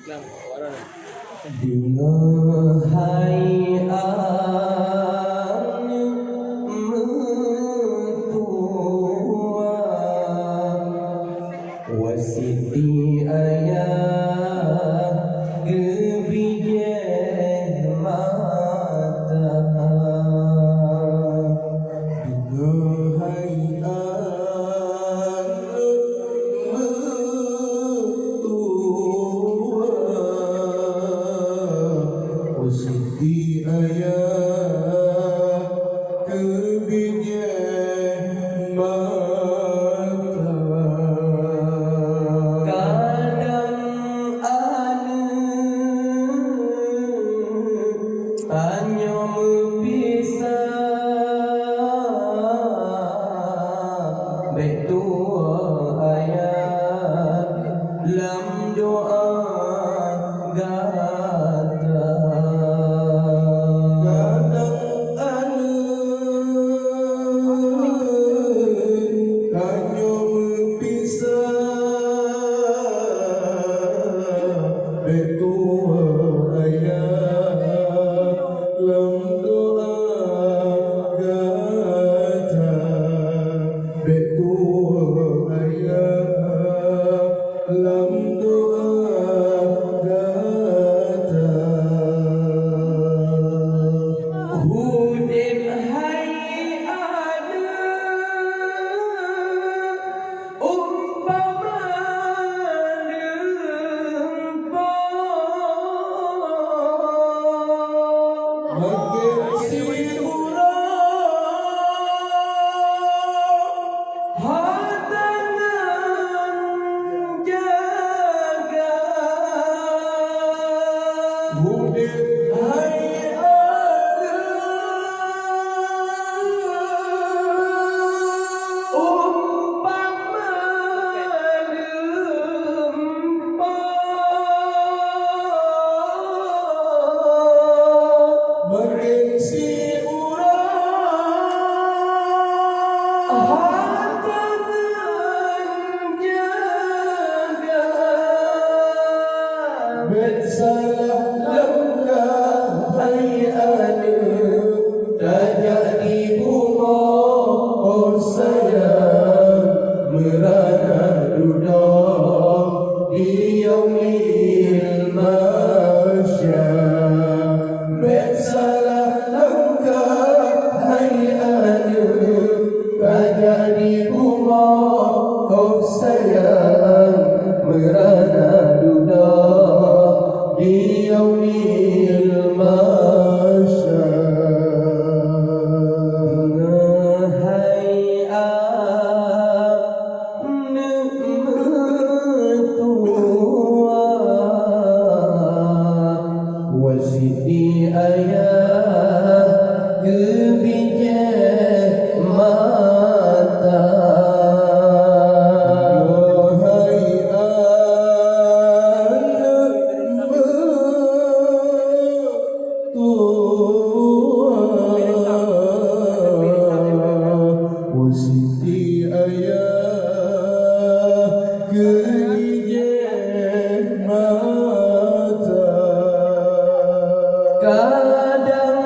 Dengar hai ang mentua wasiti ayah gebijeh mata. Dengar hai ang mentua wasiti ayah gebijeh mata. Kadang hanya berpisah betua ayat lam doa gata. Kadang hanya berpisah betua ayat lam doa gata. Betua ayat lam doa gata. Hudib hai ada umpama dempah makin si urang hatangan jaga. Hudib hai ada umpama dempah makin si urang hatangan jaga. Bersalah langkah hai ane tak jadi bunga oh sayang merana duda di yaumil mahsyar. Bersalah langkah hai ane tak jadi bunga oh sayang merana duda di yaumil mahsyar. Hai ane mentua wasiti ayah gebijeh mata. Hai wasiti ayah gebijeh mata. Kadang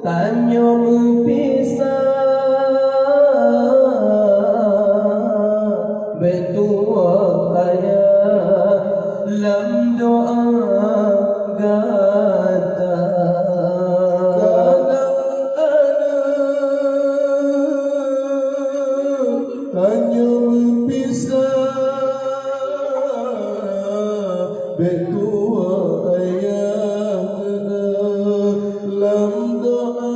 tanya berpisah betua ayah lam doa gata. Kadang tanya berpisah betua ayah lam doa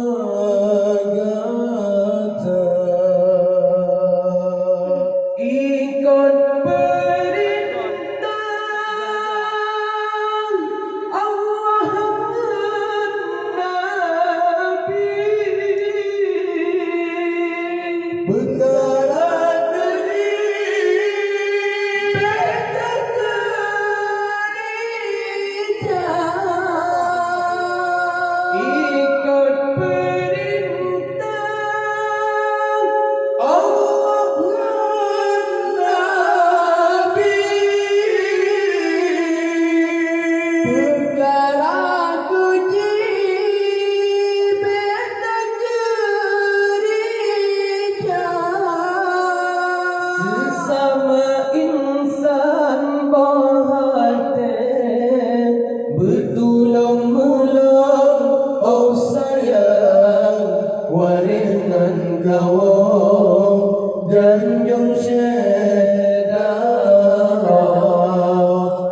kau janjung syedara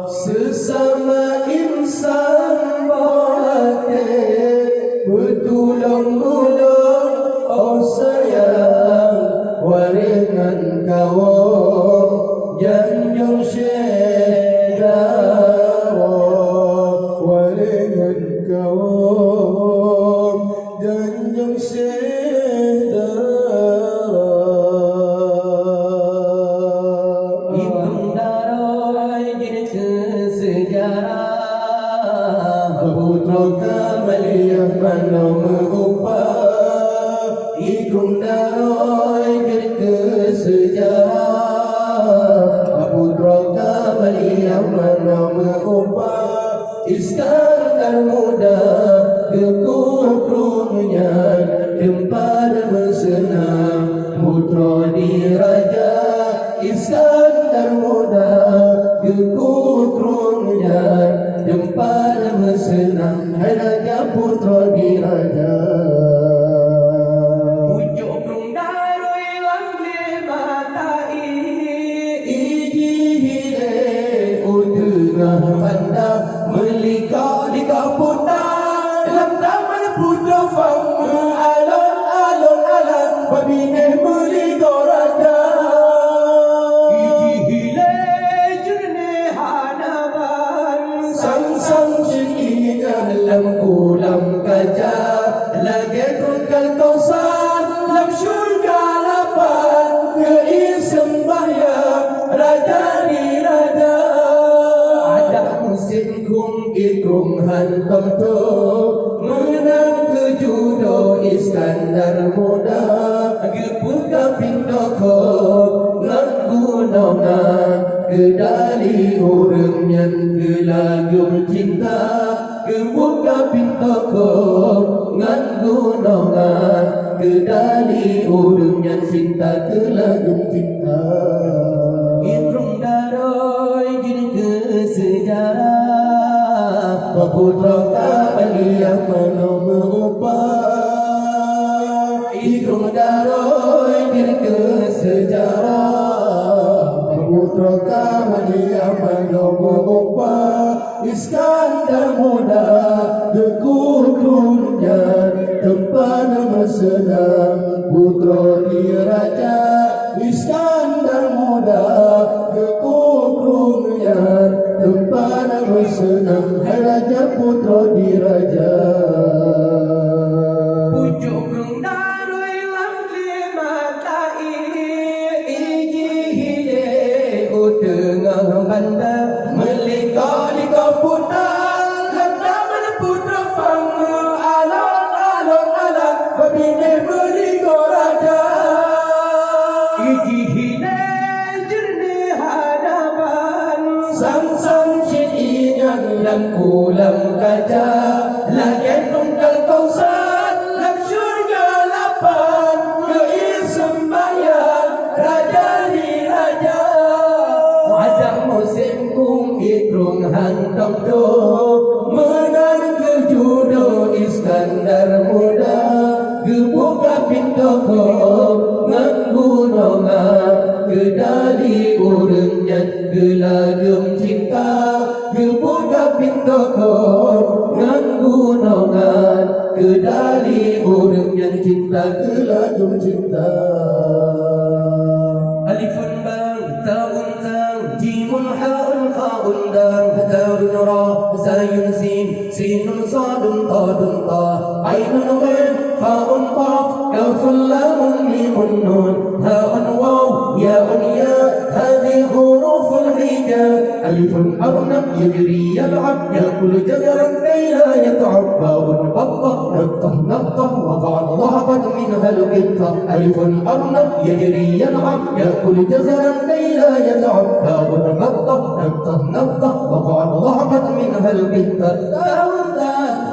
sesama insan batin bertulung-tulung oh sayang waringan kau janjung syedara waringan kau janjung syedara Ibung daroi jenis sejarah putra kamalia mana mengupah Ibung daroi jenis sejarah putra kamalia mana mengupah Iskandar muda kekukrungnya tempat bersenang putra diraja Iskandar muda kekukrungnya tempat bersenang raja putra diraja pucuk krung daroi lamle matai iji hile utengah pandang melikah di kaputan dalam taman putra fang alon-alon alam babine melikah raja iji hile jernih hadapan sang-sang syekhinya dalam kulam kaca lagi kungkal kausar dalam syurga lapan keisem sembahyang raja di raja ada musim kum ikum hantam tu menang ke judo Iskandar muda gepuka pindoko nanggunona kedali urangnya kelagum cinta gepuka pindoko nanggunona kedali urangnya cinta kelagum cinta Ibrung daroi gini ke sejarah Putra kamalia mana mengupah Ibrung daroi gini ke sejarah Putra kamalia mana mengupah Iskandar muda kekukrungnya tempat bersenang putra diraja Iskandar muda kekukrungnya tempat bersenang raja putra diraja pucuk krung daroi lamle matai iji hile utengah bandar melikah di kaputan lantaman putra fang alon-alon alam babine melikah raja iji hile jernih hadapan sang-sang syekhinya dalam kulam kaca lagi tunggal kausar dalam syurga lapan keisem sembahyang raja di raja ada musim kum ikrung hantam tu menang ke judo Iskandar muda gebuka pindoko nanggunona kedali urangnya gelagum cinta gebuka pindoko nanggunona kedali urangnya cinta gelagum cinta alifun bang taun tang jimun haun qaun dang taun ra zayun sinun sadun tadun ta ainun ghain faun qaf kafun lamun mimun nun haun waw yaun ya hadhihi huruful hijab alifun arnab yajri yal'ab yakul jajaran layla yat'ab baun battah nattah nattah waqa'an dhahaqat minha al-qittah alifun arnab yajri yal'ab yakul jazaran layla yat'ab baun battah nattah nattah waqa'an dhahaqat minha al-qittah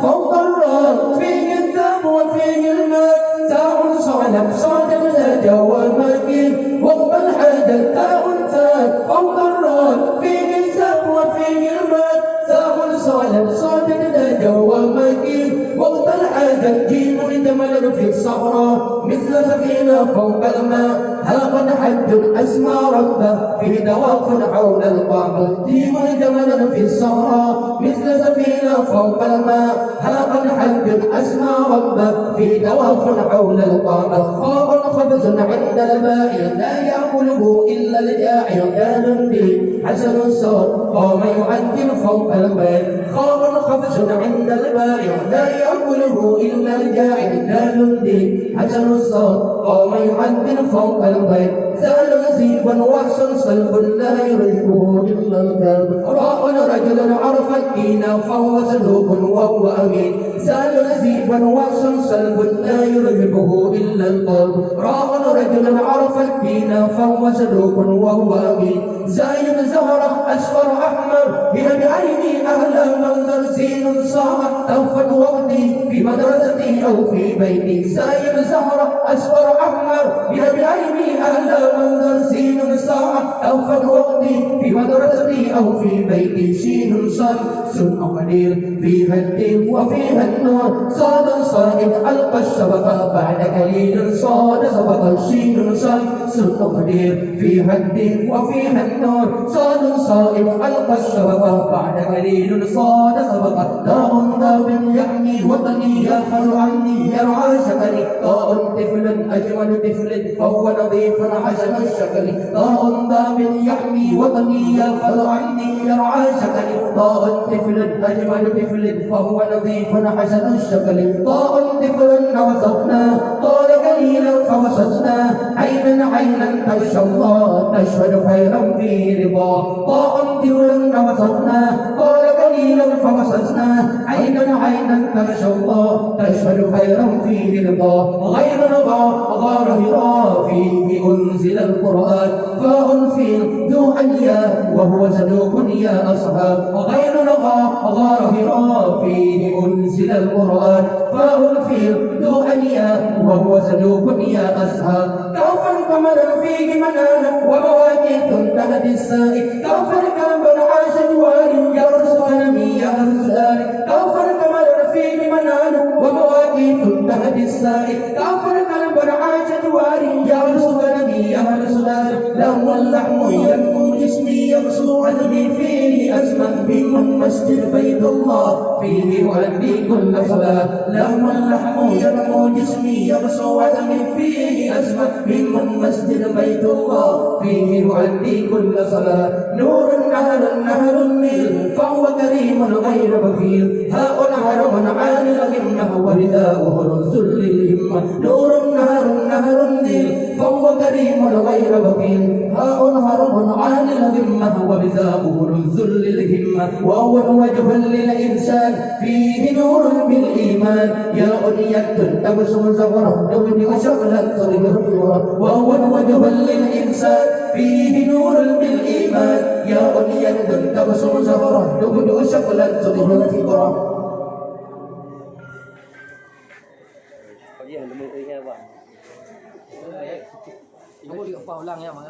فوق الراء فيه الذهب وفيه الماء تاء صعلب صاد الهجا والمكين وقت الحاجة تاء ثاء فوق الراء فيه الذهب وفيه الماء تاء صعلب صاد الهجا والمكين وقت الحاجة جيم لجمل جمل في الصحراء مثل سفينة فوق الماء ها قد حج أسمى ربه في دواف حول الكعبة ديم جمل في الصحراء مثل سفينة فوق الماء ها قد حج أسمى ربه في دواف حول الكعبة خاء خبز عند الماء لا يأكله إلا الجائع دال به حسن الصوت قام يعجل فوق البيت خاء خبز عند الماء لا يأكله إلا الجائع دال به حسن الصوت قام يعجل فوق البيت زال نزيبا وحسن صلب لا يرجبه إلا الكلب راء رجل عرف الدين فهو صدوق وهو أمين زال نزيبا وحسن صلب لا يرجبه إلا القلب راء رجل عرف الدين فهو صدوق وهو أمين زاين زهرة أصفر أحمر هي بعيني أهل منظر زين صاع توفت وقتي في مدرستي أو في بيتي زاين زهرة أصفر أحمر هي بعيني أهل منظر زين صاع توفت وقتي في مدرستي أو في بيتي شين صاد سن قليل فيها الدين وفيها النور صاد صائد ألقى الشبكة بعد قليل صاد سبق الشين صاد سن قليل فيها الدين وفيها النور صاد صائد ألقى الشبكة بعد قليل صاد سبق داء داب يحمي وطني يرحل عني يرعى شكلي داء طفل أجمل طفل فهو نظيف حسن الشكل داء داب يحمي وطني يرحل عني يرعى شكلي داء طفل أجمل طفل فهو نظيف حسن الشكل داء طفل وصفنا طال قليلا فوسطنا عينا تشفى الله تشهد خيرا في رضا طاء طفل وصفنا طال قليلا فوسطنا عينا تشفى الله تشهد خيرا في رضا غير رضا غار هرا فيه أنزل القرآن فاء في ذو أنيا وهو صدوق يا أصحاب غير رضا غار هرا فيه أنزل القرآن فاء في ذو أنيا وهو صدوق يا أصحاب كوفا قمرا فيه منانا ومواقيت تهدي السائق كوفا كلبا عاش جواري يرس غنمي يهرس داري كوفا قمرا فيه منانا ومواقيت تهدي السائق كوفا كلبا عاش جواري يرس غنمي يهرس داري له اللحم ينمو جسمي يبسو عدمي فيه أسمى من مسجد بيت الله فيه يؤدي كل صلاة له اللحم ينمو جسمي يبسو عدمي فيه أسمى من مسجد بيت الله فيه يؤدي كل صلاة نور نهر النيل فهو كريم غير بخيل هاء حرم عالي الهمة ورداؤه الذل الهمة نور نهر النيل فهو كريم غير بخيل هاء حرم عالي الهمة ورداؤه الذل الهمة وهو وجه للإنسان فيه نور بالإيمان يا أنية تبسم زهرة نبني وشغلا تريد الفورة وهو وجه للإنسان فيه نور بالإيمان يا أنية تبسم زهرة نبني وشغلا تريد الفورة Kamu di kepala ulangnya, Mang.